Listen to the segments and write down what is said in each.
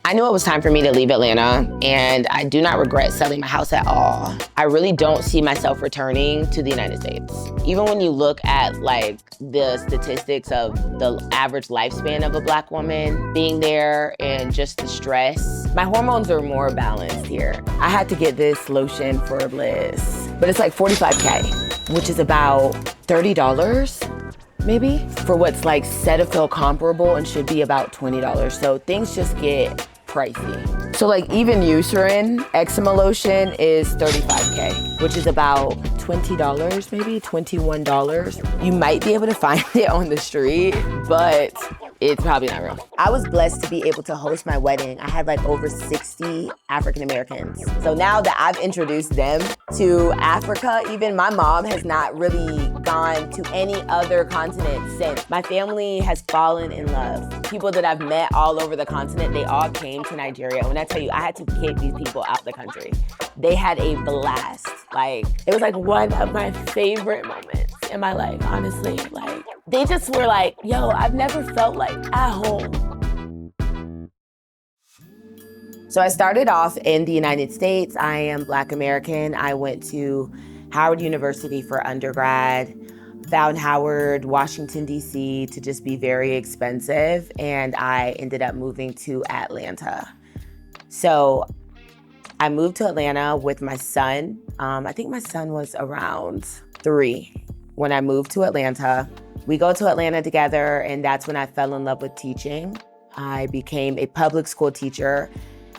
I knew it was time for me to leave Atlanta, and I do not regret selling my house at all. I really don't see myself returning to the United States. Even when you look at like the statistics of the average lifespan of a Black woman being there and just the stress, my hormones are more balanced here. I had to get this lotion for Liz, but it's like $45K, which is about $30. Maybe, for what's like Cetaphil comparable and should be about $20. So things just get pricey. So like even Eucerin eczema lotion is $35K, which is about $20, maybe $21. You might be able to find it on the street, but it's probably not real. I was blessed to be able to host my wedding. I had like over 60 African Americans. So now that I've introduced them to Africa, even my mom has not really gone to any other continent since. My family has fallen in love. People that I've met all over the continent, they all came to Nigeria. When I tell you, I had to kick these people out the country. They had a blast. Like, it was like one of my favorite moments in my life, honestly. Like, they just were like, yo, I've never felt like at home. So I started off in the United States. I am Black American. I went to Howard University for undergrad, found Howard, Washington, D.C. to just be very expensive, and I ended up moving to Atlanta. So I moved to Atlanta with my son. I think my son was around 3 when I moved to Atlanta. We go to Atlanta together, and that's when I fell in love with teaching. I became a public school teacher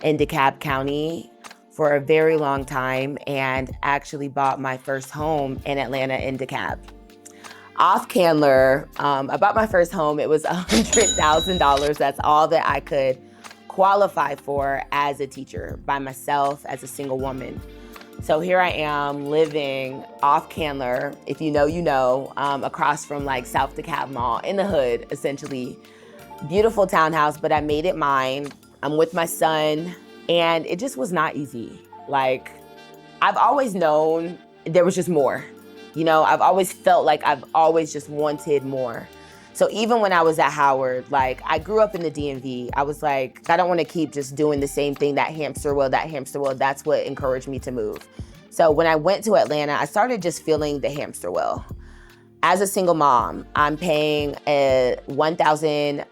in DeKalb County for a very long time and actually bought my first home in Atlanta in DeKalb. Off Candler, I bought my first home. It was $100,000. That's all that I could qualify for as a teacher by myself as a single woman. So here I am living off Candler, if you know, you know, across from like South DeKalb Mall in the hood, essentially. Beautiful townhouse, but I made it mine. I'm with my son, and it just was not easy. Like, I've always known there was just more. You know, I've always felt like I've always just wanted more. So even when I was at Howard, like, I grew up in the DMV. I was like, I don't want to keep just doing the same thing, that hamster wheel. That's what encouraged me to move. So when I went to Atlanta, I started just feeling the hamster wheel. As a single mom, I'm paying a $1,000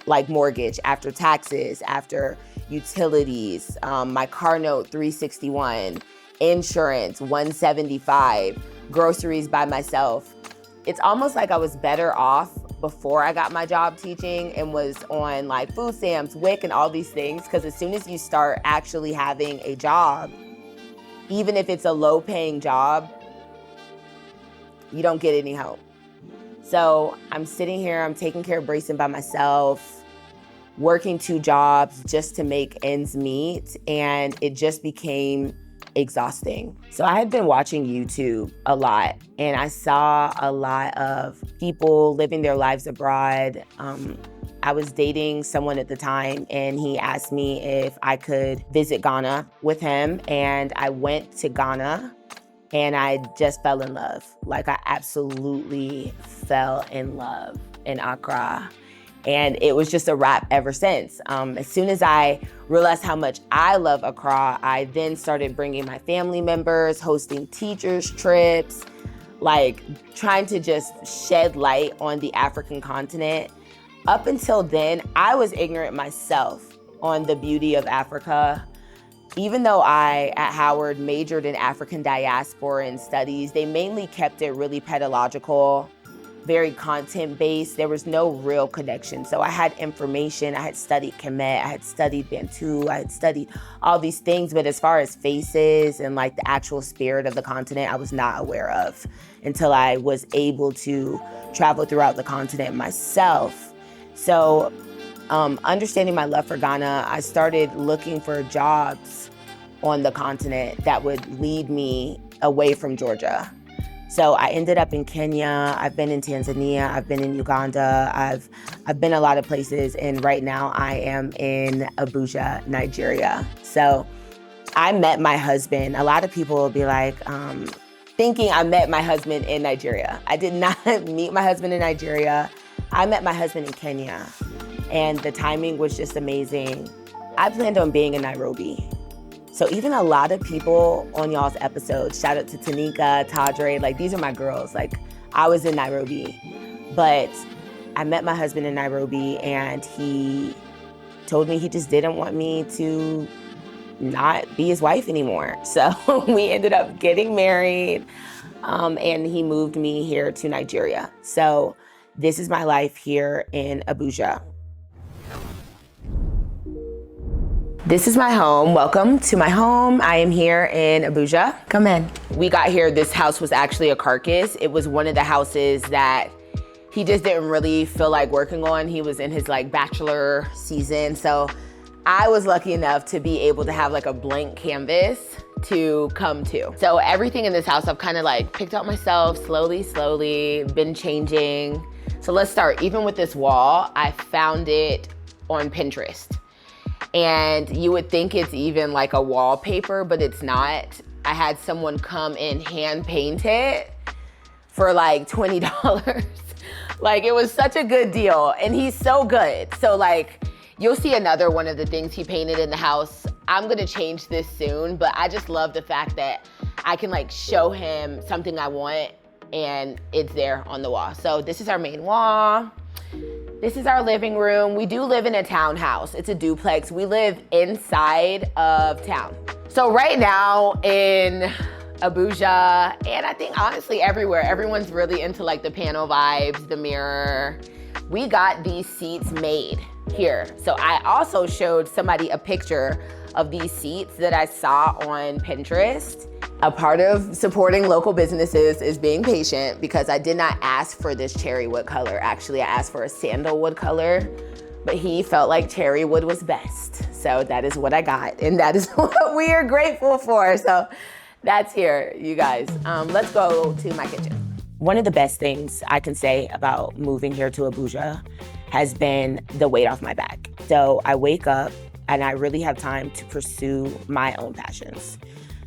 like mortgage after taxes, after utilities, my car note $361, insurance $175, groceries by myself. It's almost like I was better off before I got my job teaching and was on like food stamps, WIC, and all these things, because as soon as you start actually having a job, even if it's a low-paying job, you don't get any help. So I'm sitting here, I'm taking care of Brayson by myself, working 2 jobs just to make ends meet, and it just became exhausting. So I had been watching YouTube a lot, and I saw a lot of people living their lives abroad. I was dating someone at the time, and he asked me if I could visit Ghana with him, and I went to Ghana, and I just fell in love. Like, I absolutely fell in love in Accra. And it was just a wrap ever since. As soon as I realized how much I love Accra, I then started bringing my family members, hosting teachers' trips, like trying to just shed light on the African continent. Up until then, I was ignorant myself on the beauty of Africa. Even though I, at Howard, majored in African diaspora and studies, they mainly kept it really pedagogical, very content-based. There was no real connection. So I had information, I had studied Kemet, I had studied Bantu, I had studied all these things, but as far as faces and like the actual spirit of the continent, I was not aware of until I was able to travel throughout the continent myself. So understanding my love for Ghana, I started looking for jobs on the continent that would lead me away from Georgia. So I ended up in Kenya, I've been in Tanzania, I've been in Uganda, I've been a lot of places, and right now I am in Abuja, Nigeria. So I met my husband. A lot of people will be like, thinking I met my husband in Nigeria. I did not meet my husband in Nigeria. I met my husband in Kenya, and the timing was just amazing. I planned on being in Nairobi. So even a lot of people on y'all's episodes, shout out to Tanika, Tadre, like these are my girls. Like I was in Nairobi, but I met my husband in Nairobi and he told me he just didn't want me to not be his wife anymore. So we ended up getting married and he moved me here to Nigeria. So this is my life here in Abuja. This is my home. Welcome to my home. I am here in Abuja. Come in. We got here, this house was actually a carcass. It was one of the houses that he just didn't really feel like working on. He was in his like bachelor season. So I was lucky enough to be able to have like a blank canvas to come to. So everything in this house I've kind of like picked out myself slowly, been changing. So let's start. Even with this wall, I found it on Pinterest. And you would think it's even like a wallpaper, but it's not. I had someone come and hand paint it for like $20. Like it was such a good deal and he's so good. So like you'll see another one of the things he painted in the house. I'm gonna change this soon, but I just love the fact that I can like show him something I want and it's there on the wall. So this is our main wall. This is our living room. We do live in a townhouse. It's a duplex. We live inside of town. So right now in Abuja, and I think honestly everywhere, everyone's really into like the panel vibes, the mirror. We got these seats made here. So I also showed somebody a picture of these seats that I saw on Pinterest. A part of supporting local businesses is being patient because I did not ask for this cherry wood color. Actually, I asked for a sandalwood color, but he felt like cherry wood was best. So that is what I got, and that is what we are grateful for. So that's here, you guys. Let's go to my kitchen. One of the best things I can say about moving here to Abuja has been the weight off my back. So I wake up and I really have time to pursue my own passions.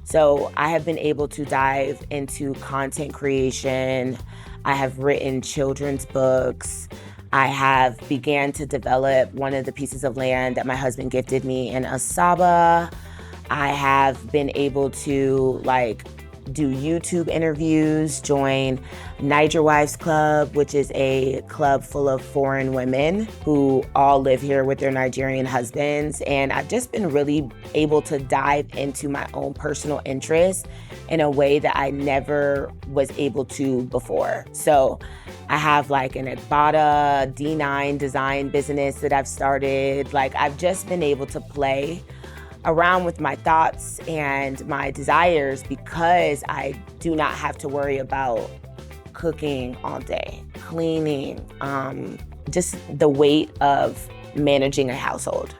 So I have been able to dive into content creation. I have written children's books. I have began to develop one of the pieces of land that my husband gifted me in Asaba. I have been able to like do YouTube interviews, join Niger Wives Club, which is a club full of foreign women who all live here with their Nigerian husbands. And I've just been really able to dive into my own personal interests in a way that I never was able to before. So I have like an Igbata D9 design business that I've started. Like I've just been able to play around with my thoughts and my desires because I do not have to worry about cooking all day, cleaning, just the weight of managing a household.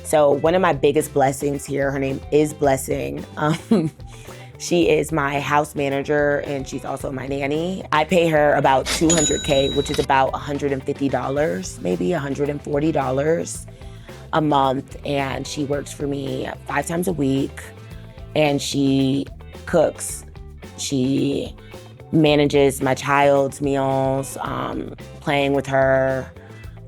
So one of my biggest blessings here, her name is Blessing. She is my house manager and she's also my nanny. I pay her about $200K, which is about $150, maybe $140 a month, and she works for me 5 times a week, and she cooks. She manages my child's meals, playing with her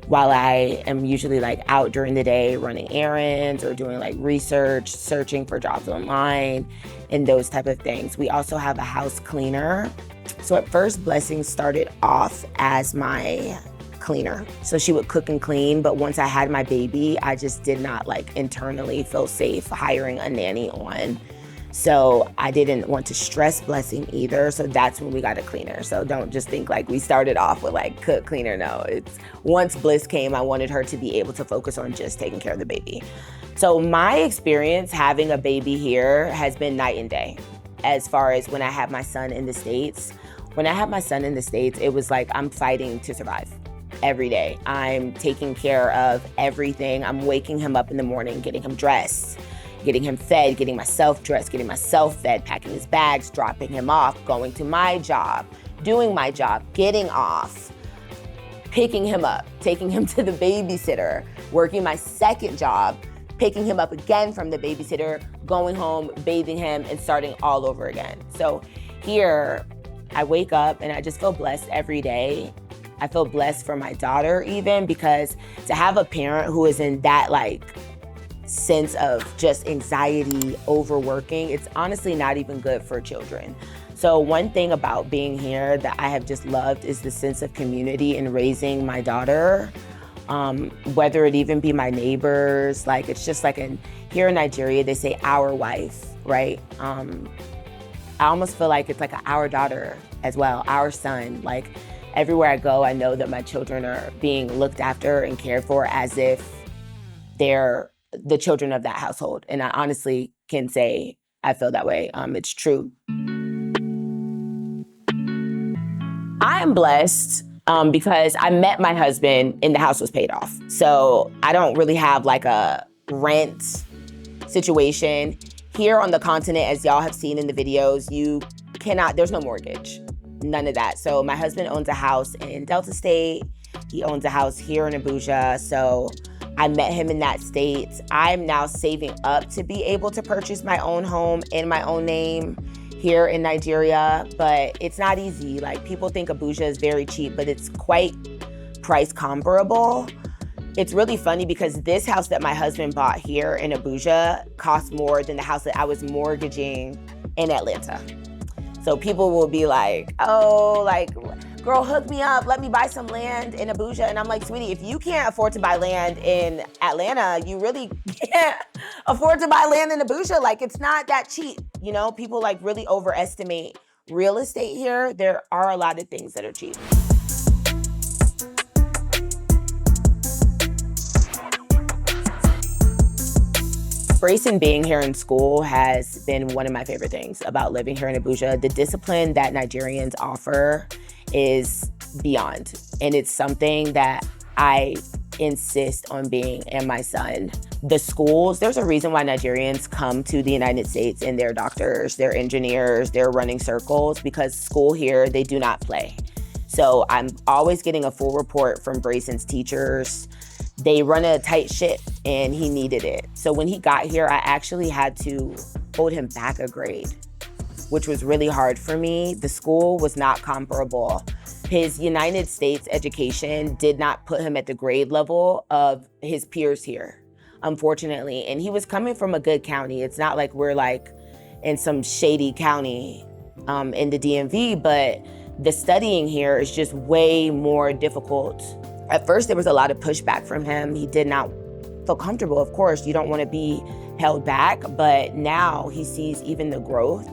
while I am usually like out during the day running errands or doing like research, searching for jobs online and those type of things. We also have a house cleaner. So at first, Blessing started off as my cleaner. So she would cook and clean, but once I had my baby, I just did not like internally feel safe hiring a nanny on. So I didn't want to stress Blessing either. So that's when we got a cleaner. So don't just think like we started off with like cook, cleaner. No, it's once Bliss came, I wanted her to be able to focus on just taking care of the baby. So my experience having a baby here has been night and day. As far as when I had my son in the States, it was like I'm fighting to survive. Every day. I'm taking care of everything. I'm waking him up in the morning, getting him dressed, getting him fed, getting myself dressed, getting myself fed, packing his bags, dropping him off, going to my job, doing my job, getting off, picking him up, taking him to the babysitter, working my second job, picking him up again from the babysitter, going home, bathing him, and starting all over again. So here, I wake up and I just feel blessed every day. I feel blessed for my daughter even because to have a parent who is in that like sense of just anxiety, overworking. It's honestly not even good for children. So one thing about being here that I have just loved is the sense of community in raising my daughter, whether it even be my neighbors. Like, it's just like here in Nigeria, they say our wife, right? I almost feel like it's like our daughter as well, our son. Like, everywhere I go, I know that my children are being looked after and cared for as if they're the children of that household. And I honestly can say I feel that way. It's true. I am blessed because I met my husband and the house was paid off. So I don't really have like a rent situation. Here on the continent, as y'all have seen in the videos, there's no mortgage, none of that. So my husband owns a house in Delta State. He owns a house here in Abuja. So I met him in that state. I'm now saving up to be able to purchase my own home in my own name here in Nigeria, but it's not easy. Like, people think Abuja is very cheap, but it's quite price comparable. It's really funny because this house that my husband bought here in Abuja costs more than the house that I was mortgaging in Atlanta. So people will be like, oh, like, girl, hook me up, let me buy some land in Abuja. And I'm like, sweetie, if you can't afford to buy land in Atlanta, you really can't afford to buy land in Abuja. Like, it's not that cheap. You know, people like really overestimate real estate here. There are a lot of things that are cheap. Brayson being here in school has been one of my favorite things about living here in Abuja. The discipline that Nigerians offer is beyond. And it's something that I insist on being in my son. The schools, there's a reason why Nigerians come to the United States and they're doctors, they're engineers, they're running circles, because school here, they do not play. So I'm always getting a full report from Brayson's teachers. They run a tight ship and he needed it. So when he got here, I actually had to hold him back a grade, which was really hard for me. The school was not comparable. His United States education did not put him at the grade level of his peers here, unfortunately. And he was coming from a good county. It's not like we're like in some shady county in the DMV, but the studying here is just way more difficult. At first, there was a lot of pushback from him. He did not feel comfortable. Of course, you don't want to be held back, but now he sees even the growth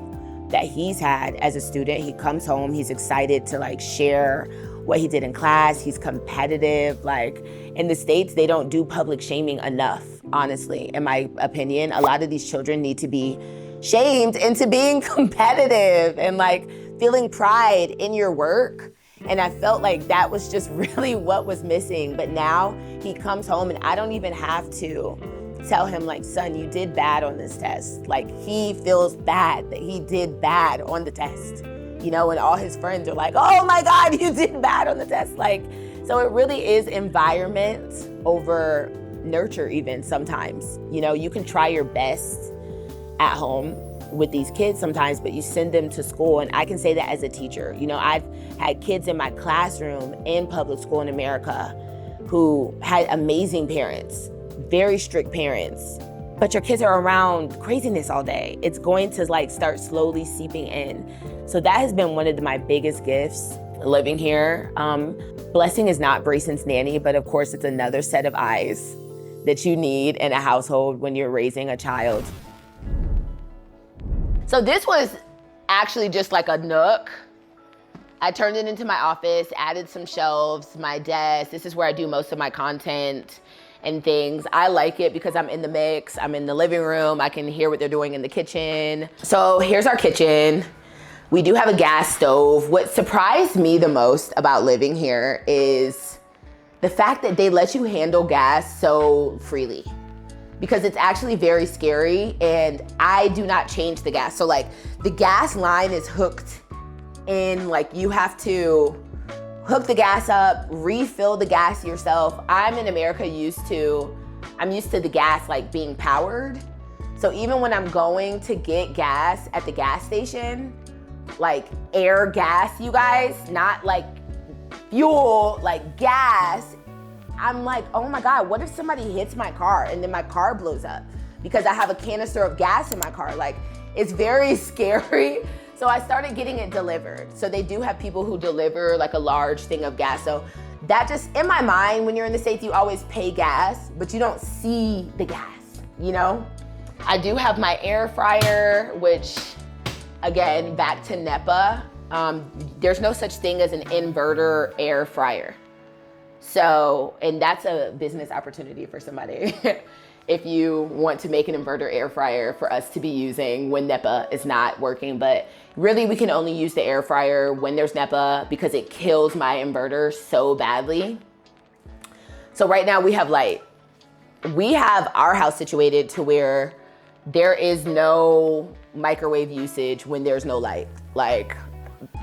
that he's had as a student. He comes home, he's excited to like share what he did in class. He's competitive. Like, in the States, they don't do public shaming enough, honestly, in my opinion. A lot of these children need to be shamed into being competitive and like feeling pride in your work. And I felt like that was just really what was missing. But now he comes home and I don't even have to tell him like, son, you did bad on this test. Like, he feels bad that he did bad on the test, you know, and all his friends are like, oh my God, you did bad on the test. Like, so it really is environment over nurture even sometimes. You know, you can try your best at home with these kids sometimes, but you send them to school. And I can say that as a teacher. You know, I've had kids in my classroom in public school in America who had amazing parents, very strict parents, but your kids are around craziness all day. It's going to like start slowly seeping in. So that has been one of my biggest gifts living here. Blessing is not Brayson's nanny, but of course it's another set of eyes that you need in a household when you're raising a child. So this was actually just like a nook. I turned it into my office, added some shelves, my desk. This is where I do most of my content and things. I like it because I'm in the mix. I'm in the living room. I can hear what they're doing in the kitchen. So here's our kitchen. We do have a gas stove. What surprised me the most about living here is the fact that they let you handle gas so freely, because it's actually very scary and I do not change the gas. So like the gas line is hooked in, like you have to hook the gas up, refill the gas yourself. I'm in America I'm used to the gas like being powered. So even when I'm going to get gas at the gas station, like air gas, you guys, not like fuel, like gas, I'm like, oh my God, what if somebody hits my car and then my car blows up because I have a canister of gas in my car? Like, it's very scary. So I started getting it delivered. So they do have people who deliver like a large thing of gas. So that just, in my mind, when you're in the States, you always pay gas, but you don't see the gas, you know? I do have my air fryer, which, again, back to NEPA, there's no such thing as an inverter air fryer. So, and that's a business opportunity for somebody. If you want to make an inverter air fryer for us to be using when NEPA is not working. But really, we can only use the air fryer when there's NEPA because it kills my inverter so badly. So right now we have light. We have our house situated to where there is no microwave usage when there's no light. Like,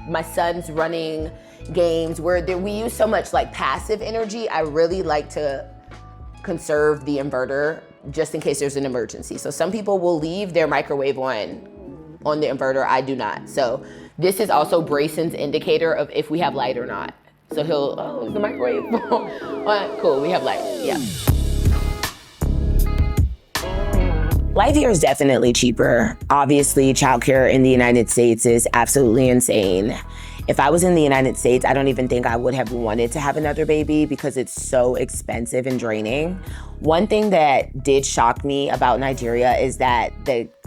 my son's running games where we use so much like passive energy. I really like to conserve the inverter just in case there's an emergency. So some people will leave their microwave on the inverter. I do not. So this is also Brayson's indicator of if we have light or not. So he'll, oh, is the microwave on? Cool, we have light, yeah. Life here is definitely cheaper. Obviously, childcare in the United States is absolutely insane. If I was in the United States, I don't even think I would have wanted to have another baby because it's so expensive and draining. One thing that did shock me about Nigeria is that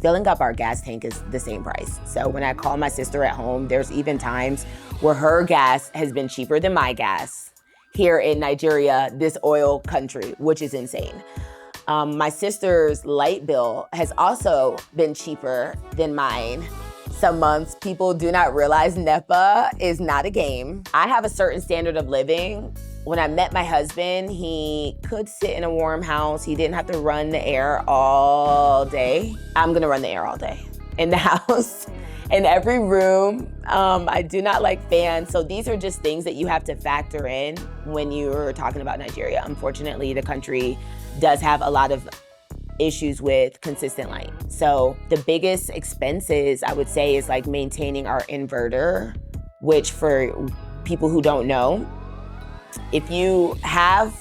filling up our gas tank is the same price. So when I call my sister at home, there's even times where her gas has been cheaper than my gas here in Nigeria, this oil country, which is insane. My sister's light bill has also been cheaper than mine. Some months, people do not realize NEPA is not a game. I have a certain standard of living. When I met my husband, he could sit in a warm house. He didn't have to run the air all day. I'm gonna run the air all day in the house, in every room. I do not like fans. So these are just things that you have to factor in when you're talking about Nigeria. Unfortunately, the country does have a lot of issues with consistent light. So the biggest expenses, I would say, is like maintaining our inverter, which for people who don't know, if you have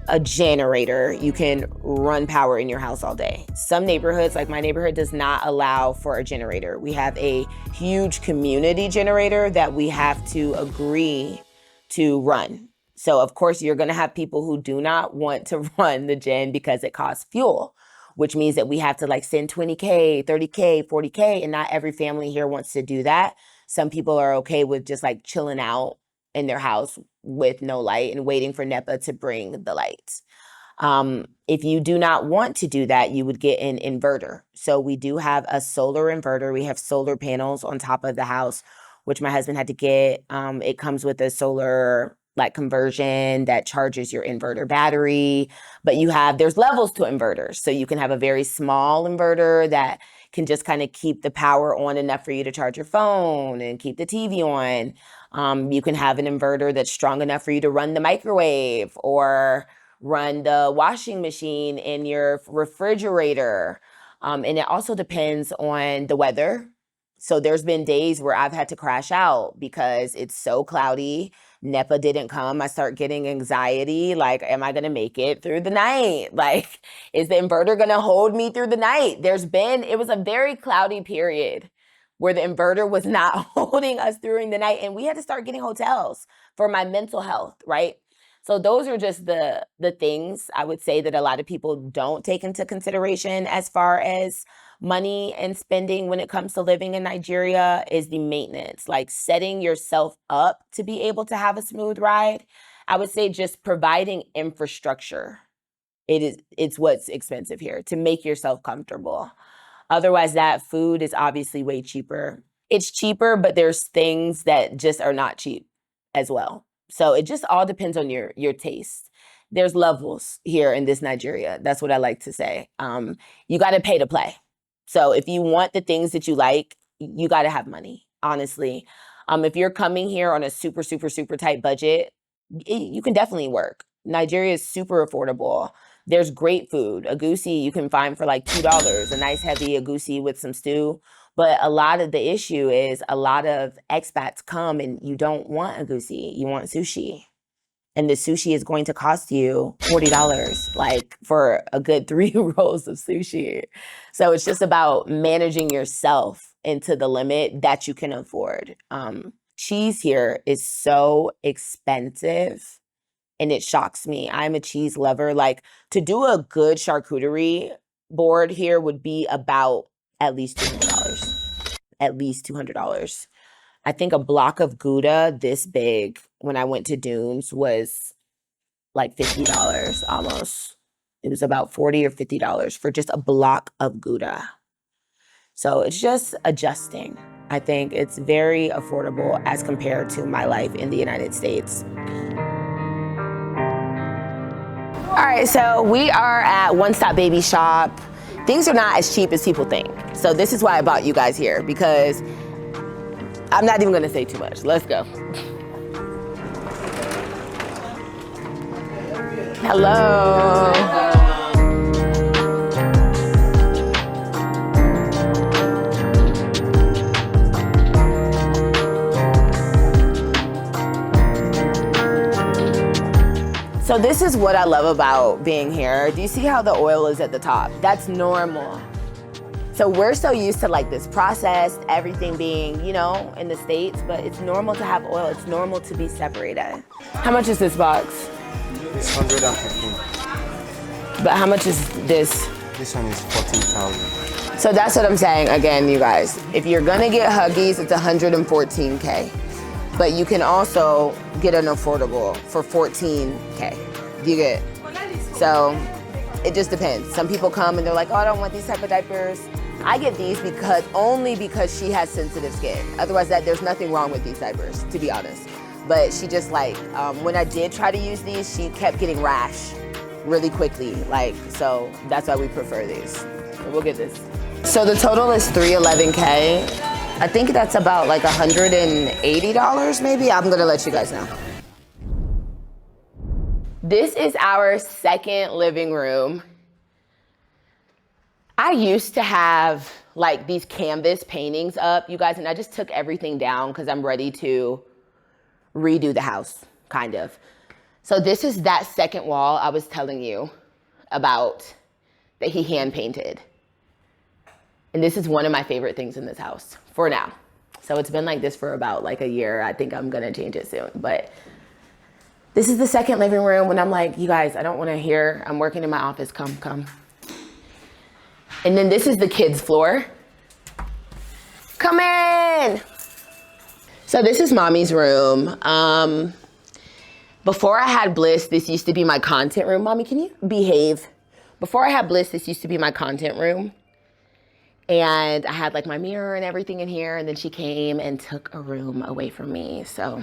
a generator, you can run power in your house all day. Some neighborhoods, like my neighborhood, does not allow for a generator. We have a huge community generator that we have to agree to run. So of course, you're gonna have people who do not want to run the gen because it costs fuel, which means that we have to like send 20K, 30K, 40K, and not every family here wants to do that. Some people are okay with just like chilling out in their house with no light and waiting for NEPA to bring the lights. If you do not want to do that, you would get an inverter. So we do have a solar inverter. We have solar panels on top of the house, which my husband had to get. It comes with a solar like conversion that charges your inverter battery, but there's levels to inverters. So you can have a very small inverter that can just kind of keep the power on enough for you to charge your phone and keep the TV on. You can have an inverter that's strong enough for you to run the microwave or run the washing machine in your refrigerator. And it also depends on the weather. So there's been days where I've had to crash out because it's so cloudy. NEPA didn't come. I start getting anxiety. Like, am I going to make it through the night? Like, is the inverter going to hold me through the night? It was a very cloudy period where the inverter was not holding us during the night. And we had to start getting hotels for my mental health, right? So those are just the things I would say that a lot of people don't take into consideration as far as money and spending when it comes to living in Nigeria is the maintenance, like setting yourself up to be able to have a smooth ride. I would say just providing infrastructure. It's what's expensive here, to make yourself comfortable. Otherwise, that food is obviously way cheaper. It's cheaper, but there's things that just are not cheap as well. So it just all depends on your taste. There's levels here in this Nigeria. That's what I like to say. You got to pay to play. So if you want the things that you like, you got to have money, honestly. If you're coming here on a super, super, super tight budget, you can definitely work. Nigeria is super affordable. There's great food. Egusi you can find for like $2, a nice heavy egusi with some stew. But a lot of the issue is a lot of expats come and you don't want egusi, you want sushi. And the sushi is going to cost you $40, like for a good 3 rolls of sushi. So it's just about managing yourself into the limit that you can afford. Cheese here is so expensive and it shocks me. I'm a cheese lover. Like, to do a good charcuterie board here would be about at least $200. At least $200. I think a block of Gouda this big when I went to Dunes was like $50 almost. It was about $40 or $50 for just a block of Gouda. So it's just adjusting. I think it's very affordable as compared to my life in the United States. All right, so we are at One Stop Baby Shop. Things are not as cheap as people think. So this is why I brought you guys here, because I'm not even gonna say too much. Let's go. Hello. So this is what I love about being here. Do you see how the oil is at the top? That's normal. So we're so used to like this processed, everything being, you know, in the States, but it's normal to have oil. It's normal to be separated. How much is this box? It's 115. But how much is this? This one is 14,000. So that's what I'm saying again, you guys. If you're gonna get Huggies, it's 114K. But you can also get an affordable for 14K. You get? So it just depends. Some people come and they're like, oh, I don't want these type of diapers. I get these only because she has sensitive skin. Otherwise, there's nothing wrong with these diapers, to be honest. But she just like, when I did try to use these, she kept getting rash really quickly. Like, so that's why we prefer these. So we'll get this. So the total is $311K. I think that's about like $180 maybe. I'm gonna let you guys know. This is our second living room. I used to have like these canvas paintings up, you guys, and I just took everything down because I'm ready to redo the house, kind of. So this is that second wall I was telling you about that he hand painted. And this is one of my favorite things in this house for now. So it's been like this for about like a year. I think I'm gonna change it soon, but this is the second living room when I'm like, you guys, I don't wanna hear, I'm working in my office, come. And then this is the kids' floor. Come in. So this is mommy's room. Before I had Bliss, this used to be my content room. Mommy, can you behave? Before I had Bliss, this used to be my content room. And I had like my mirror and everything in here. And then she came and took a room away from me. So,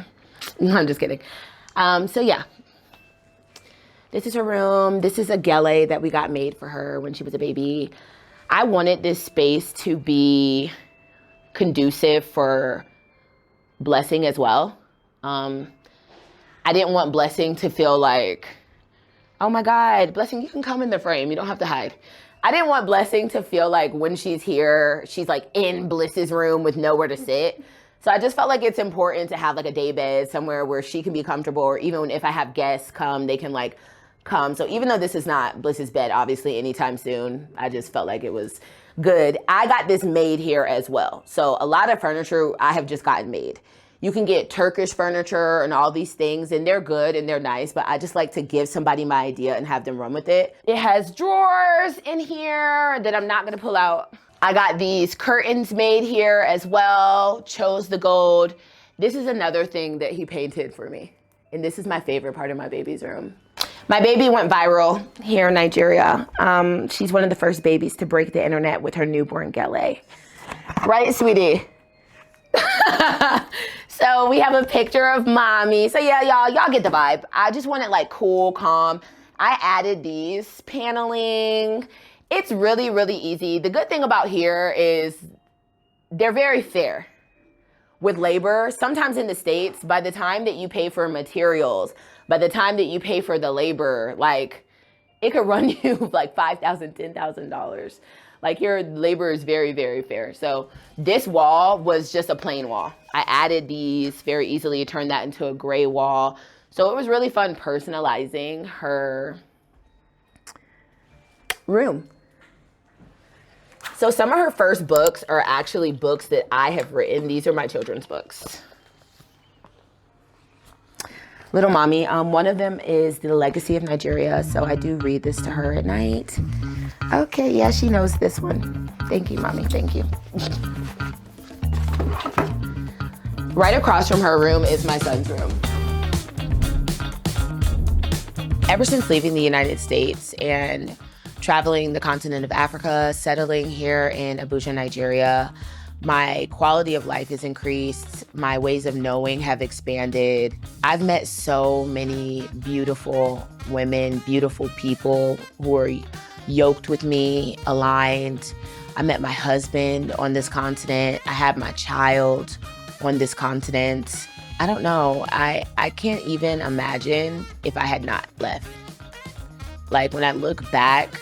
no, I'm just kidding. So yeah, this is her room. This is a gele that we got made for her when she was a baby. I wanted this space to be conducive for Blessing as well. I didn't want Blessing to feel like, oh my God, Blessing, you can come in the frame. You don't have to hide. I didn't want Blessing to feel like when she's here, she's like in Bliss's room with nowhere to sit. So I just felt like it's important to have like a day bed somewhere where she can be comfortable, or even if I have guests come, they can like come. So even though this is not Bliss's bed, obviously anytime soon, I just felt like it was good. I got this made here as well. So a lot of furniture I have just gotten made. You can get Turkish furniture and all these things, and they're good and they're nice, but I just like to give somebody my idea and have them run with it. It has drawers in here that I'm not gonna pull out. I got these curtains made here as well, chose the gold. This is another thing that he painted for me. And this is my favorite part of my baby's room. My baby went viral here in Nigeria. She's one of the first babies to break the internet with her newborn gele. Right, sweetie? So we have a picture of mommy. So yeah, y'all get the vibe. I just want it like cool, calm. I added these paneling. It's really, really easy. The good thing about here is they're very fair with labor. Sometimes in the States, by the time that you pay for materials, by the time that you pay for the labor, like it could run you like $5,000, $10,000. Like your labor is very, very fair. So this wall was just a plain wall. I added these very easily, turned that into a gray wall. So it was really fun personalizing her room. So some of her first books are actually books that I have written. These are my children's books. Little Mommy, one of them is The Legacy of Nigeria, so I do read this to her at night. Okay, yeah, she knows this one. Thank you, Mommy, thank you. Right across from her room is my son's room. Ever since leaving the United States and traveling the continent of Africa, settling here in Abuja, Nigeria, my quality of life has increased. My ways of knowing have expanded. I've met so many beautiful women, beautiful people who are yoked with me, aligned. I met my husband on this continent. I had my child on this continent. I don't know. I can't even imagine if I had not left. Like, when I look back,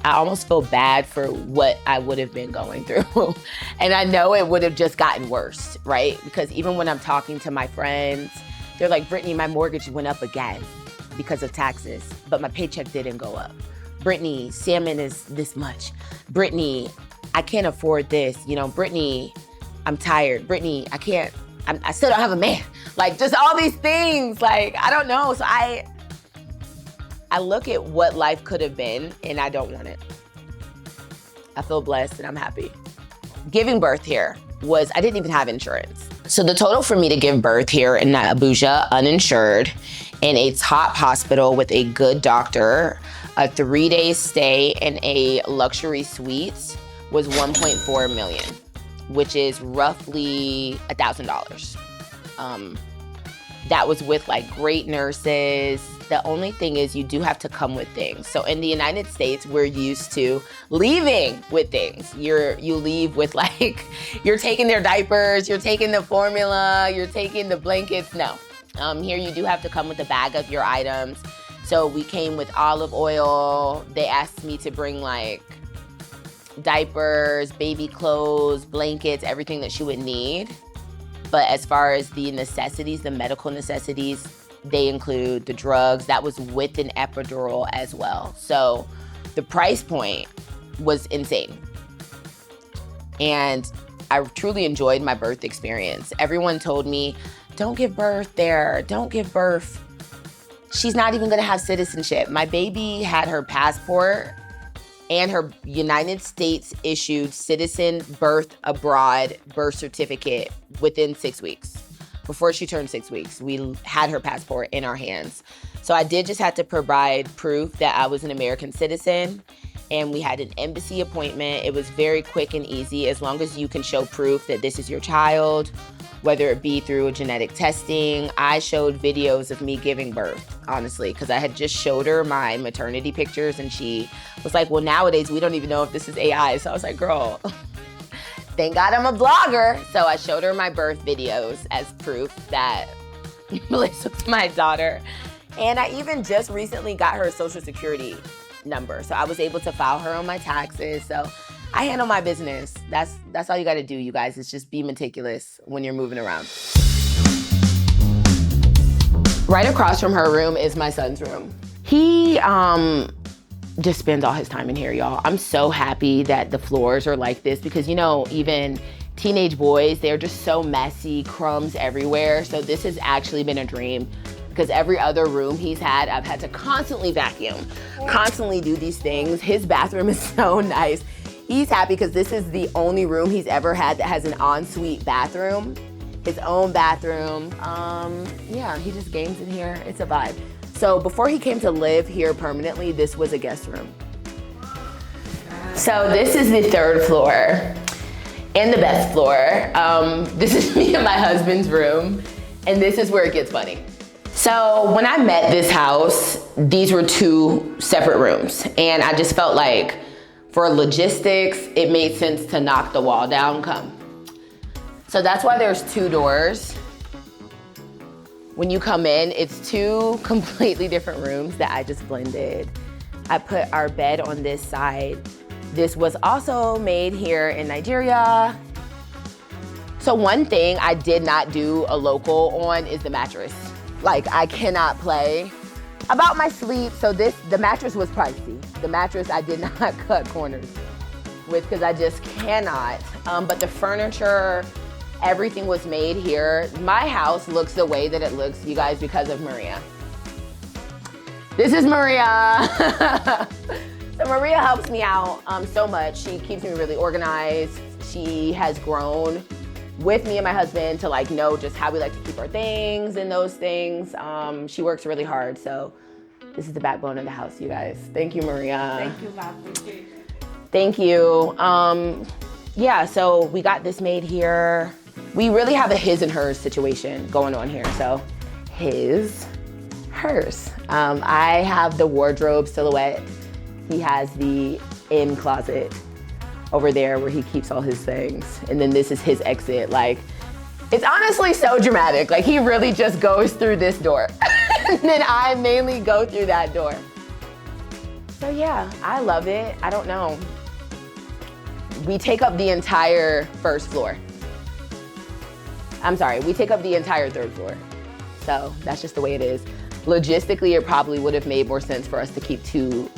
I almost feel bad for what I would have been going through. And I know it would have just gotten worse, right? Because even when I'm talking to my friends, they're like, Brittany, my mortgage went up again because of taxes, but my paycheck didn't go up. Brittany, salmon is this much. Brittany, I can't afford this. You know, Brittany, I'm tired. Brittany, I still don't have a man. Like, just all these things, like, I don't know. So I look at what life could have been and I don't want it. I feel blessed and I'm happy. Giving birth here I didn't even have insurance. So the total for me to give birth here in Abuja, uninsured, in a top hospital with a good doctor, a 3-day stay in a luxury suite was 1.4 million, which is roughly $1,000. That was with like great nurses. The only thing is you do have to come with things. So in the United States, we're used to leaving with things. You leave with like, you're taking their diapers, you're taking the formula, you're taking the blankets. No, here you do have to come with a bag of your items. So we came with olive oil. They asked me to bring like diapers, baby clothes, blankets, everything that she would need. But as far as the necessities, the medical necessities, they include the drugs. That was with an epidural as well. So the price point was insane. And I truly enjoyed my birth experience. Everyone told me, don't give birth there, don't give birth. She's not even gonna have citizenship. My baby had her passport and her United States issued citizen birth abroad birth certificate within 6 weeks. Before she turned 6 weeks, we had her passport in our hands. So I did just have to provide proof that I was an American citizen, and we had an embassy appointment. It was very quick and easy as long as you can show proof that this is your child, whether it be through genetic testing. I showed videos of me giving birth, honestly, because I had just showed her my maternity pictures and she was like, well, nowadays we don't even know if this is AI. So I was like, girl, thank God I'm a blogger. So I showed her my birth videos as proof that Melissa was my daughter. And I even just recently got her social security number. So I was able to file her on my taxes. So I handle my business. That's all you gotta do, you guys, is just be meticulous when you're moving around. Right across from her room is my son's room. He just spends all his time in here, y'all. I'm so happy that the floors are like this because, you know, even teenage boys, they're just so messy, crumbs everywhere. So this has actually been a dream because every other room he's had, I've had to constantly vacuum, constantly do these things. His bathroom is so nice. He's happy because this is the only room he's ever had that has an ensuite bathroom, his own bathroom. Yeah, he just games in here. It's a vibe. So before he came to live here permanently, this was a guest room. So this is the 3rd floor and the best floor. This is me and my husband's room, and this is where it gets funny. So when I met this house, these were 2 separate rooms, and I just felt like for logistics, it made sense to knock the wall down, So that's why there's 2 doors. When you come in, it's 2 completely different rooms that I just blended. I put our bed on this side. This was also made here in Nigeria. So one thing I did not do a local on is the mattress. Like, I cannot play. About my sleep, so the mattress was pricey. The mattress I did not cut corners with because I just cannot. But the furniture, everything was made here. My house looks the way that it looks, you guys, because of Maria. This is Maria. So Maria helps me out so much. She keeps me really organized. She has grown with me and my husband to like know just how we like to keep our things and those things. She works really hard, so this is the backbone of the house, you guys. Thank you, Maria. Thank you, Ma. Appreciate it. Thank you. Yeah, so we got this made here. We really have a his and hers situation going on here. So his, hers. I have the wardrobe silhouette. He has the in closet over there where he keeps all his things. And then this is his exit. Like, it's honestly so dramatic. Like, he really just goes through this door. And then I mainly go through that door. So yeah, I love it. I don't know. We take up the entire first floor. I'm sorry, we take up the entire third floor. So that's just the way it is. Logistically, it probably would have made more sense for us to keep 2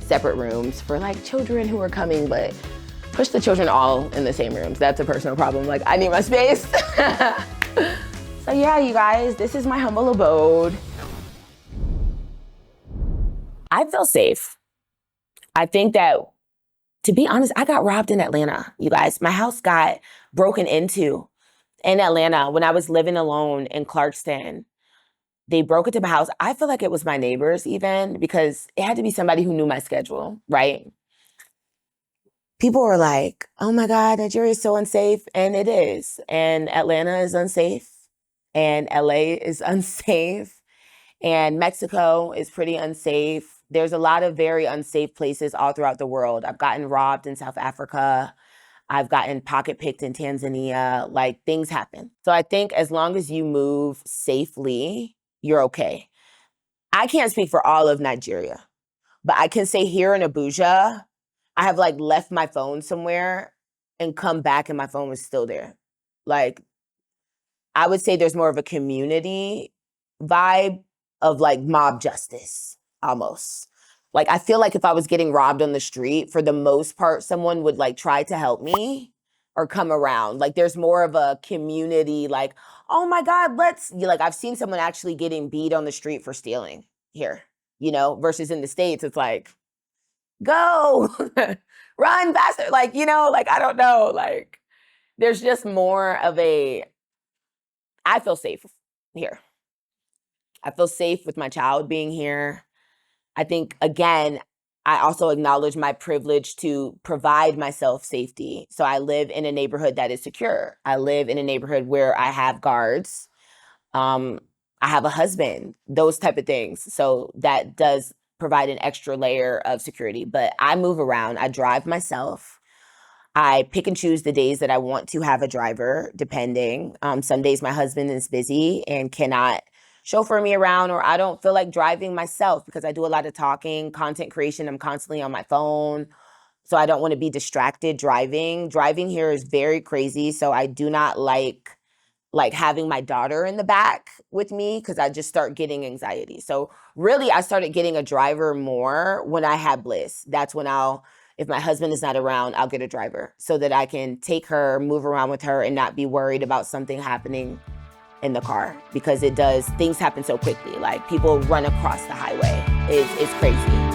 separate rooms for like children who are coming, but push the children all in the same rooms. That's a personal problem. Like, I need my space. So yeah, you guys, this is my humble abode. I feel safe. I think that, to be honest, I got robbed in Atlanta, you guys. My house got broken into in Atlanta when I was living alone in Clarkston. They broke into my house. I feel like it was my neighbors even, because it had to be somebody who knew my schedule, right? People were like, oh my God, Nigeria is so unsafe. And it is. And Atlanta is unsafe. And LA is unsafe. And Mexico is pretty unsafe. There's a lot of very unsafe places all throughout the world. I've gotten robbed in South Africa. I've gotten pocket picked in Tanzania. Like, things happen. So I think as long as you move safely, you're okay. I can't speak for all of Nigeria, but I can say here in Abuja, I have like left my phone somewhere and come back and my phone was still there. Like, I would say there's more of a community vibe of like mob justice almost. Like, I feel like if I was getting robbed on the street, for the most part, someone would like try to help me or come around. Like, there's more of a community, like, oh my God, like, I've seen someone actually getting beat on the street for stealing here, you know, versus in the States, it's like, go, run faster. Like, you know, like, I don't know, like, there's just more of I feel safe here. I feel safe with my child being here. I think, again, I also acknowledge my privilege to provide myself safety. So I live in a neighborhood that is secure. I live in a neighborhood where I have guards. I have a husband, those type of things. So that does provide an extra layer of security. But I move around. I drive myself. I pick and choose the days that I want to have a driver, depending. Some days my husband is busy and cannot chauffeur me around, or I don't feel like driving myself because I do a lot of talking, content creation. I'm constantly on my phone. So I don't want to be distracted driving. Driving here is very crazy. So I do not like having my daughter in the back with me because I just start getting anxiety. So really, I started getting a driver more when I had Bliss. That's when if my husband is not around, I'll get a driver so that I can take her, move around with her, and not be worried about something happening in the car, because things happen so quickly. Like, people run across the highway. It's crazy.